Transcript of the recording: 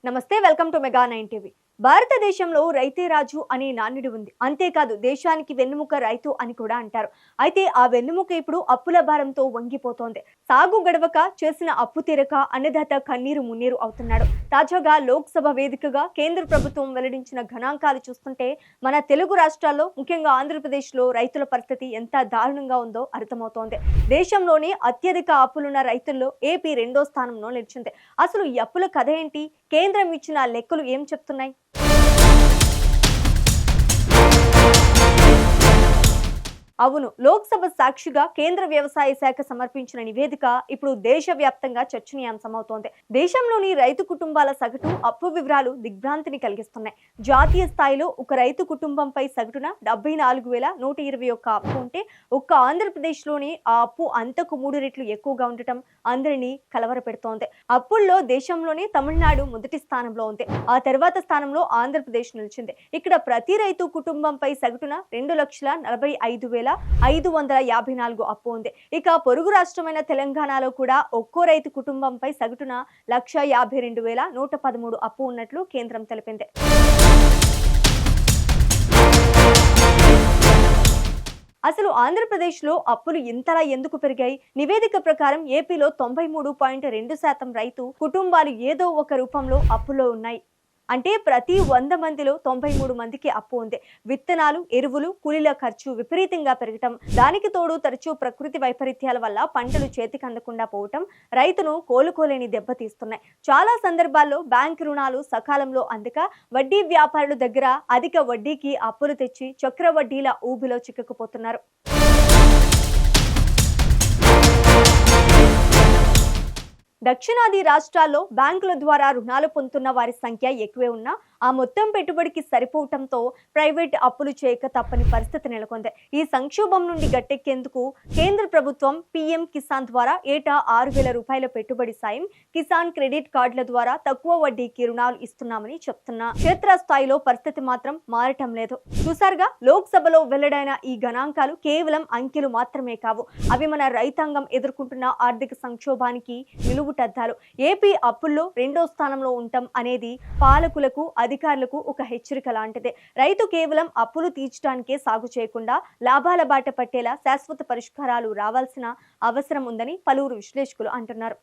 నమస్తే, welcome to mega 9 TV. భారతదేశంలో రైతే రాజు అనే నానుడి ఉంది. అంతేకాదు దేశానికి వెన్నుముక రైతు అని కూడా అంటారు. అయితే ఆ వెన్నుముక ఇప్పుడు అప్పుల భారంతో వంగిపోతోంది. సాగు గడవక చేసిన అప్పు తీరక అన్నదాత కన్నీరు మున్నీరు అవుతున్నాడు. తాజాగా లోక్సభ వేదికగా కేంద్ర ప్రభుత్వం వెల్లడించిన గణాంకాలు చూస్తుంటే మన తెలుగు రాష్ట్రాల్లో ముఖ్యంగా ఆంధ్రప్రదేశ్లో రైతుల పరిస్థితి ఎంత దారుణంగా ఉందో అర్థమవుతోంది. దేశంలోనే అత్యధిక అప్పులున్న రైతుల్లో ఏపీ 2వ స్థానంలో నిలిచింది. అసలు ఈ అప్పుల కథ ఏంటి? కేంద్రం ఇచ్చిన లెక్కలు ఏం చెప్తున్నాయి? అవును, లోక్సభ సాక్షిగా కేంద్ర వ్యవసాయ శాఖ సమర్పించిన నివేదిక ఇప్పుడు దేశవ్యాప్తంగా చర్చనీయాంశమవుతోంది. దేశంలోని రైతు కుటుంబాల సగటు అప్పు వివరాలు దిగ్భ్రాంతిని కలిగిస్తున్నాయి. జాతీయ స్థాయిలో ఒక రైతు కుటుంబంపై సగటున 74,121 అప్పు ఉంటే ఒక్క ఆంధ్రప్రదేశ్లోని ఆ అప్పు అంతకు 3 రెట్లు ఎక్కువగా ఉండటం అందరినీ కలవరపెడుతోంది. అప్పుల్లో దేశంలోనే తమిళనాడు మొదటి స్థానంలో ఉంది. ఆ తర్వాత స్థానంలో ఆంధ్రప్రదేశ్ నిలిచింది. ఇక్కడ ప్రతి రైతు కుటుంబంపై సగటున 2,45,554 అప్పు ఉంది. ఇక పొరుగు రాష్ట్రమైన తెలంగాణలో కూడా ఒక్కో రైతు కుటుంబంపై సగటున 1,52,113 అప్పు ఉన్నట్లు కేంద్రం తెలిపింది. అసలు ఆంధ్రప్రదేశ్లో అప్పులు ఇంతలా ఎందుకు పెరిగాయి? నివేదిక ప్రకారం ఏపీలో 93.2% రైతు కుటుంబాలు ఏదో ఒక రూపంలో అప్పులో ఉన్నాయి. అంటే ప్రతి 100 మందిలో 93 మందికి అప్పు ఉంది. విత్తనాలు, ఎరువులు, కూలీల ఖర్చు విపరీతంగా పెరగటం, దానికి తోడు తరచూ ప్రకృతి వైపరీత్యాల వల్ల పంటలు చేతికి అందకుండా పోవటం రైతును కోలుకోలేని దెబ్బతీస్తున్నాయి. చాలా సందర్భాల్లో బ్యాంకు రుణాలు సకాలంలో అందక వడ్డీ వ్యాపారుల దగ్గర అధిక వడ్డీకి అప్పులు తెచ్చి చక్ర వడ్డీల ఊబిలో చిక్కుకుపోతున్నారు. దక్షిణాది రాష్ట్రాల్లో బ్యాంకుల ద్వారా రుణాలు పొందుతున్న వారి సంఖ్య ఎక్కువే ఉన్నా ఆ మొత్తం పెట్టుబడికి సరిపోవటంతో ప్రైవేట్ అప్పులు చేయక తప్పని పరిస్థితి నెలకొంది. ఈ సంక్షోభం నుండి గట్టెక్కేందుకు కేంద్ర ప్రభుత్వం పీఎం కిసాన్ ద్వారా ఏటా 6,000 రూపాయల పెట్టుబడి సాయం, కిసాన్ క్రెడిట్ కార్డుల ద్వారా తక్కువ వడ్డీకి రుణాలు ఇస్తున్నామని చెప్తున్నా క్షేత్రస్థాయిలో పరిస్థితి మాత్రం మారటం లేదు. చూసారుగా, లోక్సభలో వెల్లడైన ఈ గణాంకాలు కేవలం అంకెలు మాత్రమే కావు. అవి మన రైతాంగం ఎదుర్కొంటున్న ఆర్థిక సంక్షోభానికి నిలువుటద్దాలు. ఏపీ అప్పుల్లో 2వ స్థానంలో ఉండటం అనేది పాలకులకు, అధికారులకు ఒక హెచ్చరిక లాంటిదే. రైతు కేవలం అప్పులు తీర్చడానికే సాగు చేయకుండా లాభాల బాట పట్టేలా శాశ్వత పరిష్కారాలు రావాల్సిన అవసరం ఉందని పలువురు విశ్లేషకులు అంటున్నారు.